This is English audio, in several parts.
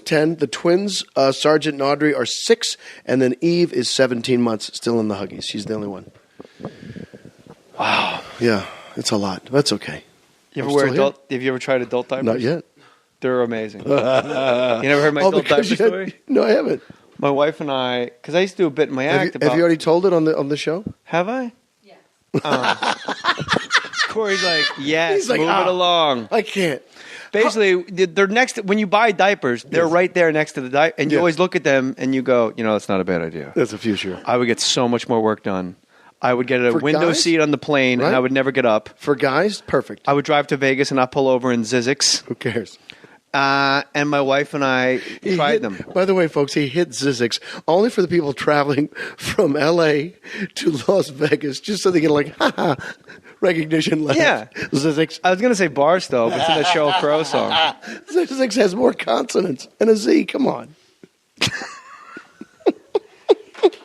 10. The twins, Sergeant and Audrey, are 6. And then Eve is 17 months, still in the Huggies. She's the only one. Wow. Yeah, it's a lot. That's okay. Have you ever tried adult diapers? Not yet. They're amazing. You never heard my adult diaper story? No, I haven't. My wife and I, because I used to do a bit in my act Have you already told it on the show? Have I? Yeah. Corey's like, yes, He's like, move it along. I can't. Basically, they're next. When you buy diapers, they're right there next to the diaper, and you always look at them and you go, that's not a bad idea. That's a future. I would get so much more work done. I would get a window seat on the plane, and I would never get up. For guys, perfect. I would drive to Vegas and not pull over in Zizix. Who cares? And my wife and I tried them. By the way, folks, he hit Zizix only for the people traveling from L.A. to Las Vegas, just so they get recognition laugh. Yeah. Zizix. I was going to say Barstow, but it's in the Sheryl Crow song. Zizix has more consonants and a Z. Come on.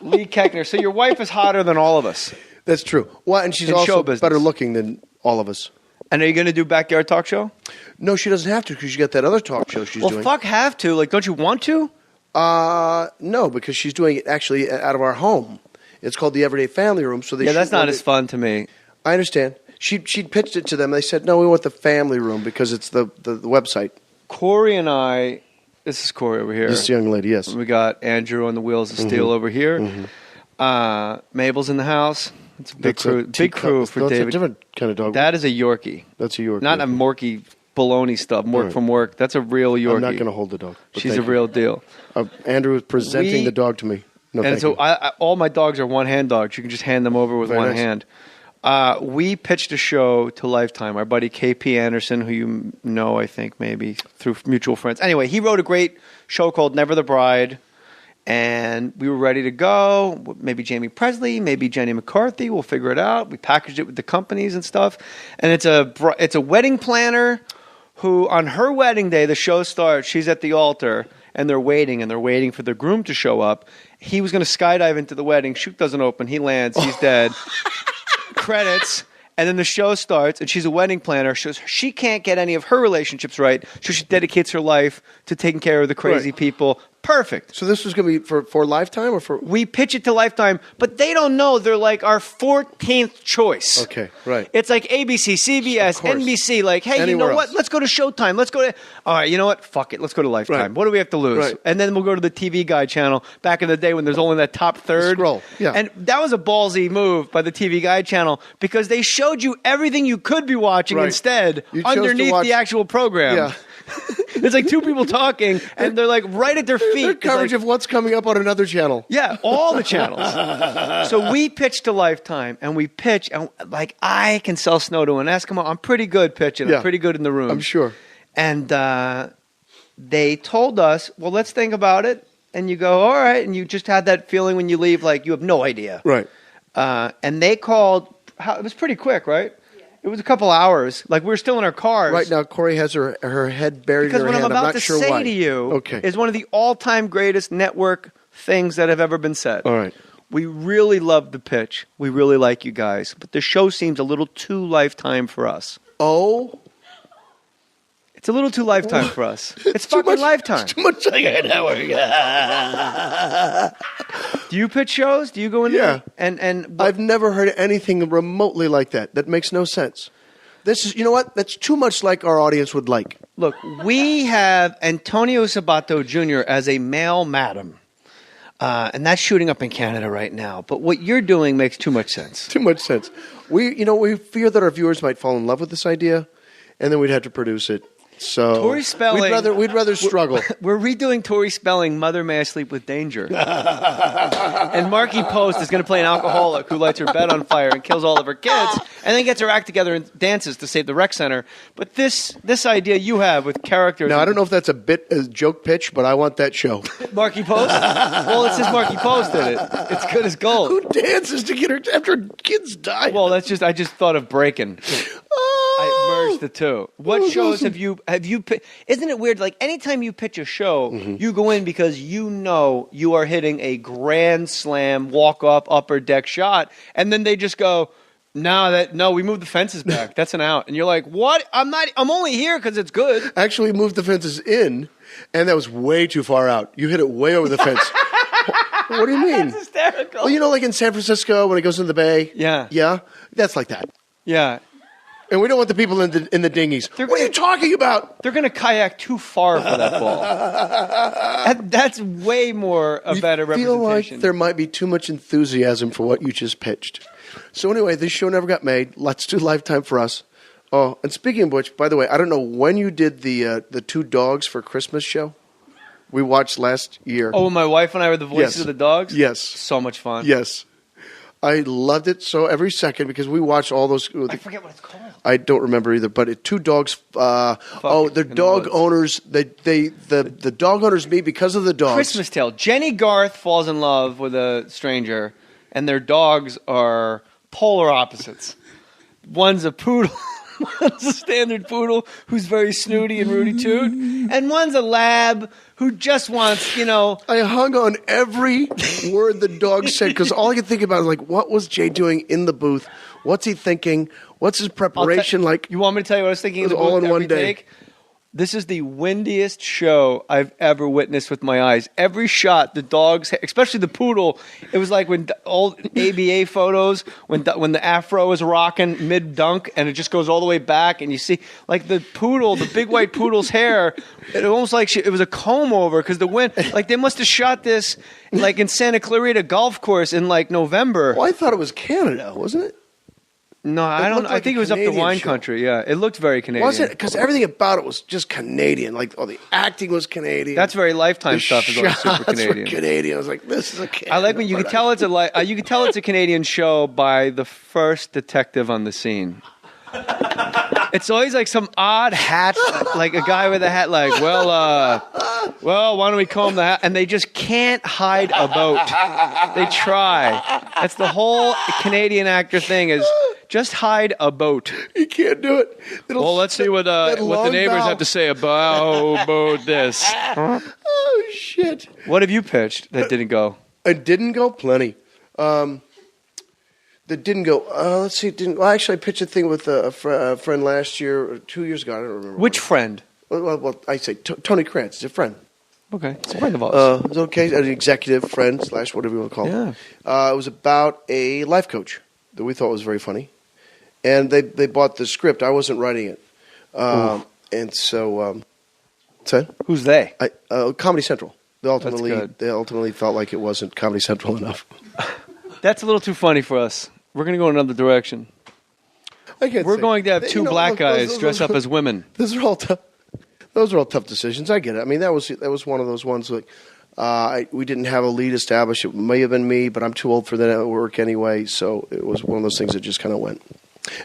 Lee Koechner. So your wife is hotter than all of us. That's true. Well, and she's also better looking than all of us. And are you going to do Backyard Talk Show? No, she doesn't have to because she got that other talk show she's doing. Well, fuck have to. Like, don't you want to? No, because she's doing it actually out of our home. It's called the Everyday Family Room. So that's not as fun to me. I understand. She'd pitched it to them. They said, no, we want the family room because it's the website. Corey and I, this is Corey over here. This young lady, yes. We got Andrew on the Wheels of Steel over here. Mm-hmm. Mabel's in the house. It's a big crew. Big crew for David. That's a different kind of dog. That is a Yorkie. That's a Yorkie. Not a Morkie baloney stuff. From work. That's a real Yorkie. I'm not going to hold the dog. She's a real deal. Andrew is presenting the dog to me. No, and so all my dogs are one-hand dogs. You can just hand them over with one hand. We pitched a show to Lifetime. Our buddy KP Anderson, who you know, I think, maybe through mutual friends. Anyway, he wrote a great show called Never the Bride. And we were ready to go. Maybe Jamie Presley, maybe Jenny McCarthy. We'll figure it out. We packaged it with the companies and stuff. And it's a wedding planner who, on her wedding day, the show starts. She's at the altar, and they're waiting for the groom to show up. He was going to skydive into the wedding. Chute doesn't open. He lands. He's dead. Credits. And then the show starts, and she's a wedding planner. She can't get any of her relationships right, so she dedicates her life to taking care of the crazy people. Perfect. So this was going to be for Lifetime or for... We pitch it to Lifetime, but they don't know. They're like our 14th choice. Okay, right. It's like ABC, CBS, NBC. Like, hey, you know what? Let's go to Showtime. Let's go to... All right, you know what? Fuck it. Let's go to Lifetime. Right. What do we have to lose? Right. And then we'll go to the TV Guide channel back in the day when there's only that top third. Scroll, yeah. And that was a ballsy move by the TV Guide channel because they showed you everything you could be watching instead underneath the actual program. Yeah. It's like two people talking, and they're like right at their feet. Their coverage of what's coming up on another channel. Yeah, all the channels. So we pitch to Lifetime, and we pitch, and like I can sell snow to an Eskimo. I'm pretty good pitching. I'm pretty good in the room. I'm sure. And they told us, well, let's think about it. And you go, all right. And you just had that feeling when you leave, like you have no idea. Right. And they called. It was pretty quick, right? It was a couple hours. Like, we were still in our cars. Right now, Corey has her head buried in her hand. Because what I'm about to say why. to you is one of the all-time greatest network things that have ever been said. All right. We really love the pitch. We really like you guys. But the show seems a little too Lifetime for us. Oh? It's a little too Lifetime for us. It's fucking Lifetime. It's too much like a network. Do you pitch shows? Do you go in there? And I've never heard anything remotely like that. That makes no sense. This is, you know what? That's too much like our audience would like. Look, we have Antonio Sabato Jr. as a male madam. And that's shooting up in Canada right now. But what you're doing makes too much sense. Too much sense. We fear that our viewers might fall in love with this idea, and then we'd have to produce it. So Tori Spelling. We'd rather struggle. We're redoing Tori Spelling, Mother May I Sleep with Danger. And Marky Post is going to play an alcoholic who lights her bed on fire and kills all of her kids and then gets her act together and dances to save the rec center. But this idea you have with characters... Now, I don't know if that's a joke pitch, but I want that show. Marky Post? Well, it says Marky Post in it. It's good as gold. Who dances to get her after her kids die? Well, I just thought of Breaking'. I merged the two. What shows have you? Isn't it weird? Like anytime you pitch a show, you go in because you know you are hitting a grand slam walk off upper deck shot, and then they just go, "No, we moved the fences back. That's an out." And you're like, "What? I'm only here because it's good." Actually, moved the fences in. And that was way too far out. You hit it way over the fence. What do you mean? That's hysterical. Well, you know, like in San Francisco when it goes into the bay? Yeah. Yeah? That's like that. Yeah. And we don't want the people in the dinghies. What are you talking about? They're going to kayak too far for that ball. That's way more a better I feel representation. like there might be too much enthusiasm for what you just pitched. So anyway, this show never got made. Let's do Lifetime for us. Oh, and speaking of which, by the way, I don't know when you did the Two Dogs for Christmas show we watched last year. Oh, my wife and I were the voices of the dogs? Yes. So much fun. Yes. I loved it so every second because we watched all those. I forget what it's called. I don't remember either, but Two Dogs. The dog owners. The dog owners meet because of the dogs. Christmas Tale. Jenny Garth falls in love with a stranger, and their dogs are polar opposites. One's a poodle. One's a standard poodle who's very snooty and Rudy Toot, and one's a lab who just wants, I hung on every word the dog said because all I could think about is like, what was Jay doing in the booth? What's he thinking? What's his preparation like? You want me to tell you what I was thinking? It was all in one day. This is the windiest show I've ever witnessed with my eyes. Every shot, the dogs, especially the poodle, it was like when old ABA photos, when the afro is rocking mid-dunk and it just goes all the way back and you see, like the poodle, the big white poodle's hair, it almost like it was a comb over because the wind, like they must have shot this like in Santa Clarita Golf Course in like November. Well, I thought it was Canada, wasn't it? No, I don't. Like I think it was up the wine country. Yeah, it looked very Canadian. Was it? Because everything about it was just Canadian. Like, the acting was Canadian. That's very Lifetime stuff. Is all super Canadian. Canadian. I was like, this is a Canadian. I like when you can tell it's you can tell it's a Canadian show by the first detective on the scene. It's always like some odd hat, like a guy with a hat. Like, well, why don't we comb the hat? And they just can't hide a boat. They try. That's the whole Canadian actor thing is. Just hide a boat. You can't do it. Let's see what the neighbors have to say about this. Oh, shit. What have you pitched that didn't go? It didn't go plenty. That didn't go. Let's see. Actually, I pitched a thing with a friend last year or 2 years ago. I don't remember. Which friend? Well, I say Tony Krantz. It's a friend. Okay. It's a friend of ours. It's okay. An executive friend / whatever you want to call it. Yeah. It was about a life coach that we thought was very funny. And they bought the script. I wasn't writing it. And so, who's they? Comedy Central. They That's good. ultimately felt like it wasn't Comedy Central enough. That's a little too funny for us. We're going to go in another direction. We're going to have two black guys dress up as women. Those are all tough. Those are all tough decisions. I get it. I mean, that was one of those ones like we didn't have a lead established. It may have been me, but I'm too old for that work anyway. So it was one of those things that just kind of went.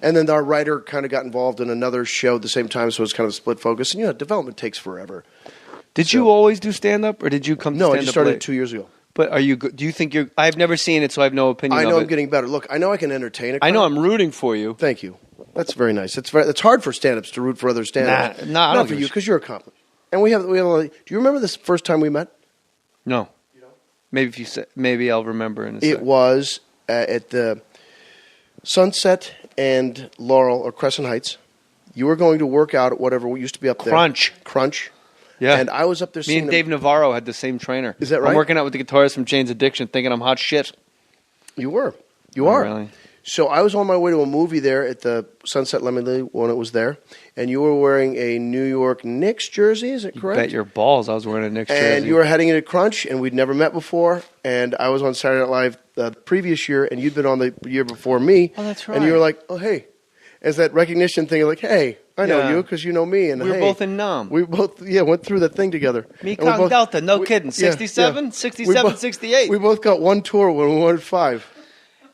And then our writer kind of got involved in another show at the same time, so it was kind of a split focus. And development takes forever. Did you always do stand-up, or did you come to stand-up? No, I just started late? 2 years ago. But are you? Do you think you're? I've never seen it, so I have no opinion. I know of I'm getting better. Look, I know I can entertain. I know I'm rooting for you. Thank you. That's very nice. It's hard for stand-ups to root for other stand-ups. Nah, not for you because you're accomplished. And we have. Do you remember this first time we met? No. Maybe if you say, maybe I'll remember in a second. It was at the Sunset and Laurel or Crescent Heights. You were going to work out at whatever used to be up there. Crunch. Yeah. And I was up there Me and Dave Navarro had the same trainer. Is that right? I'm working out with the guitarist from Jane's Addiction thinking I'm hot shit. You were. You are. Really? So I was on my way to a movie there at the Sunset Lemon when it was there, and you were wearing a New York Knicks jersey, is it correct? Bet your balls I was wearing a Knicks jersey. And you were heading into Crunch, and we'd never met before, and I was on Saturday Night Live the previous year, and you'd been on the year before me. Oh, that's right. And you were like, oh, hey. As that recognition thing, like, hey, I know you because you know me. And we were both in Nam. We both, went through that thing together. Mekong Delta, kidding. 67, 67, 68. We both got one tour when we wanted 5.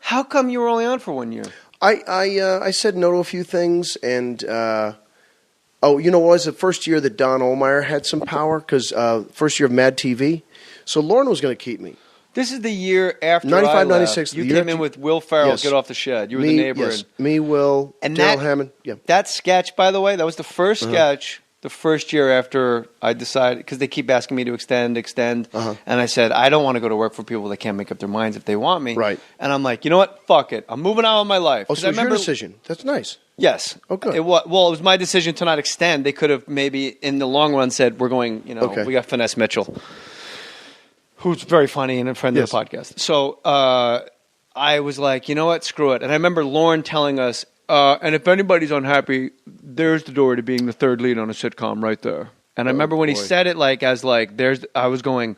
How come you were only on for 1 year? I said no to a few things, and what was the first year that Don Ohlmeyer had some power? Because first year of Mad TV, so Lauren was going to keep me. This is the year after 95, I left. 96. You came in with Will Ferrell, Yes. Get Off the Shed. You were the neighbor. Yes. Me, Will, And Daryl Hammond. Yeah. That sketch, by the way, that was the first sketch the first year after I decided, because they keep asking me to extend, and I said, I don't want to go to work for people that can't make up their minds if they want me. Right. And I'm like, you know what? Fuck it. I'm moving on with my life. Oh, so it was your decision. That's nice. Yes. Oh, good. It was my decision to not extend. They could have maybe in the long run said, we're going, we got Finesse Mitchell, who's very funny and a friend of the podcast. So I was like, you know what? Screw it. And I remember Lauren telling us, and if anybody's unhappy, there's the door to being the third lead on a sitcom right there. And I remember when he said it I was going,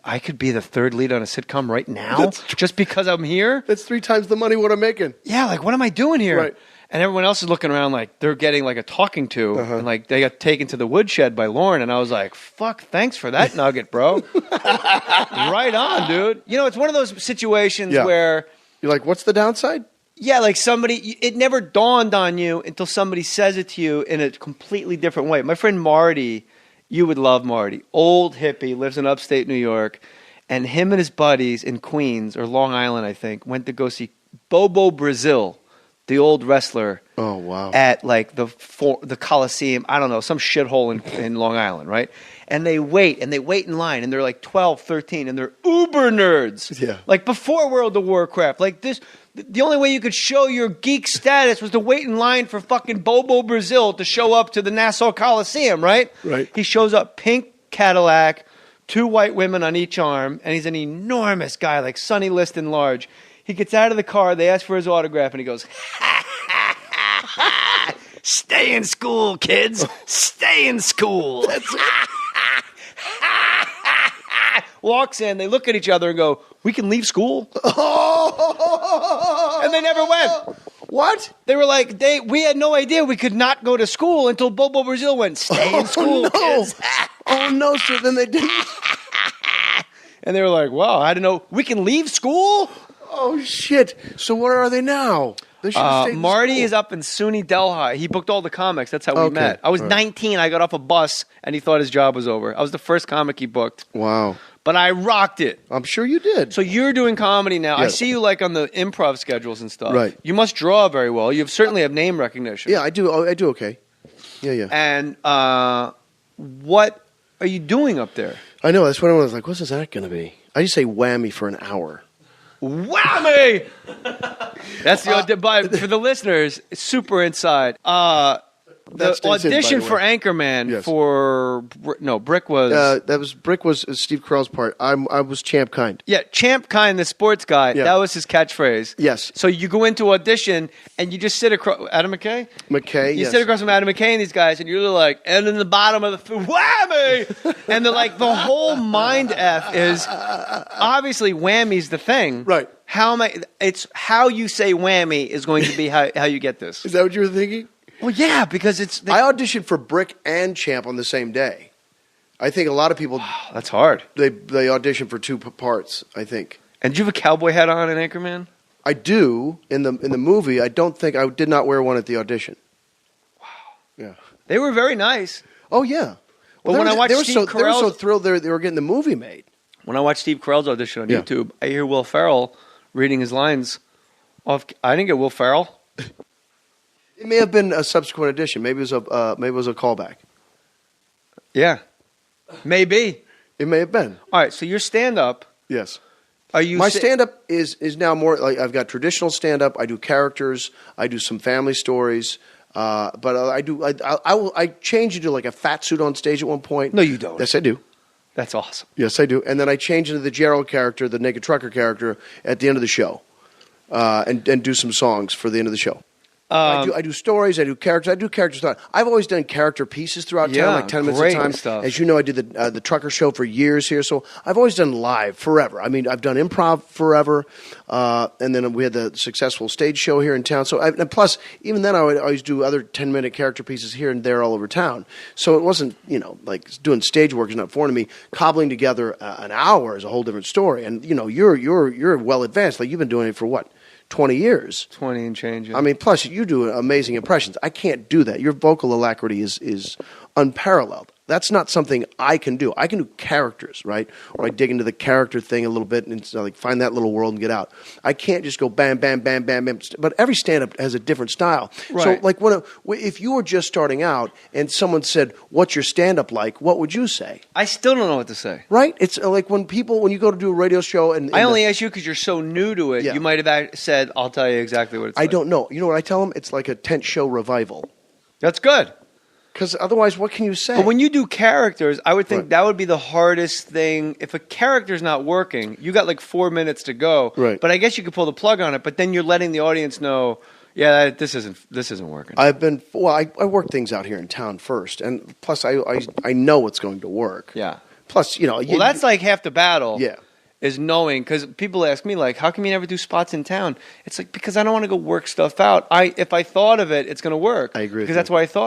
I could be the third lead on a sitcom right now just because I'm here? That's 3 times the money what I'm making. Yeah, like what am I doing here? Right. And everyone else is looking around like they're getting like a talking to, and like they got taken to the woodshed by Lauren, and I was like, "Fuck, thanks for that nugget, bro." Right on, dude. It's one of those situations where you're like, "What's the downside?" Yeah, like it never dawned on you until somebody says it to you in a completely different way. My friend Marty, you would love Marty, old hippie, lives in upstate New York, and him and his buddies in Queens or Long Island, I think, went to go see Bobo Brazil, the old wrestler. Oh, wow. At like the Coliseum, I don't know, some shithole in Long Island, right? And they wait in line, and they're like 12, 13, and they're uber nerds. Yeah. Like before World of Warcraft. Like this, the only way you could show your geek status was to wait in line for fucking Bobo Brazil to show up to the Nassau Coliseum, right? Right. He shows up, pink Cadillac, 2 white women on each arm, and he's an enormous guy, like Sonny Liston large. He gets out of the car, they ask for his autograph, and he goes, "Stay in school, kids. Stay in school." Walks in, they look at each other and go, "We can leave school?" And they never went. What? They were like, we had no idea we could not go to school until Bobo Brazil went, "Stay in school, kids." Oh, no, so then they didn't. And they were like, "Wow, I didn't know. We can leave school?" Oh, shit. So where are they now? They should have stayed in Marty school. is up in SUNY Delhi. He booked all the comics. That's how we met. I was 19. I got off a bus, and he thought his job was over. I was the first comic he booked. Wow. But I rocked it. I'm sure you did. So you're doing comedy now. I Yes. see you like on the improv schedules and stuff. Right. You must draw very well. You certainly have name recognition. Yeah, I do. I do okay. Yeah. And what are you doing up there? I know. That's what I was like. What's that going to be? I just say whammy for an hour. Whammy! That's the for the listeners. It's super inside. The audition for Anchorman for Brick was Brick was Steve Carell's part. I was Champ Kind. Yeah, Champ Kind, the sports guy. Yeah. That was his catchphrase. Yes. So you go into audition and you just sit across Adam McKay. You sit across from Adam McKay and these guys, and you're like, and in the bottom of the whammy, and they're like, the whole mind f is obviously whammy's the thing, right? It's how you say whammy is going to be how you get this. Is that what you were thinking? Well, yeah, because I auditioned for Brick and Champ on the same day. I think a lot of people. That's hard. They audition for 2 parts. I think. And did you have a cowboy hat on in Anchorman? I do in the movie. I don't think I did not wear one at the audition. Wow. Yeah. They were very nice. Oh yeah. But when I watched Steve Carell, they were so thrilled they were getting the movie made. When I watched Steve Carell's audition on YouTube, I hear Will Ferrell reading his lines off. I didn't get Will Ferrell. It may have been a subsequent edition. Maybe it was a callback. Yeah, maybe it may have been. All right, so your stand-up. Yes. Are you? My stand-up is now more like I've got traditional stand-up. I do characters. I do some family stories. But I change into like a fat suit on stage at one point. No, you don't. Yes, I do. That's awesome. Yes, I do. And then I change into the Gerald character, the naked trucker character, at the end of the show, and do some songs for the end of the show. I do stories. I do characters. I do character stuff. I've always done character pieces throughout town, like 10 minutes at a time. Stuff. As you know, I did the trucker show for years here, so I've always done live forever. I mean, I've done improv forever, and then we had the successful stage show here in town. So, and plus, even then, I would always do other 10-minute character pieces here and there all over town. So it wasn't, like doing stage work is not foreign to me. Cobbling together an hour is a whole different story. And you're well advanced. Like you've been doing it for what? 20 years. 20 and change. I mean, plus you do amazing impressions. I can't do that. Your vocal alacrity is unparalleled. That's not something I can do. I can do characters, right? Or I dig into the character thing a little bit and like find that little world and get out. I can't just go bam, bam, bam, bam, bam. But every stand-up has a different style. Right. So, like, if you were just starting out and someone said, "What's your stand-up like?" What would you say? I still don't know what to say. Right? It's like when you go to do a radio show and I only ask you because you're so new to it. Yeah. You might have said, "I'll tell you exactly what it's like." I don't know. You know what I tell them? It's like a tent show revival. That's good. Because otherwise, what can you say? But when you do characters, I would think Right. that would be the hardest thing. If a character's not working, you got like 4 minutes to go. Right. But I guess you could pull the plug on it. But then you're letting the audience know, yeah, this isn't working. I work things out here in town first, and plus I know it's going to work. Yeah. Plus, Well, that's like half the battle. Yeah. Is knowing, because people ask me like, how come you never do spots in town? It's like, because I don't want to go work stuff out. If I thought of it, it's going to work. I agree with because you. that's why I thought.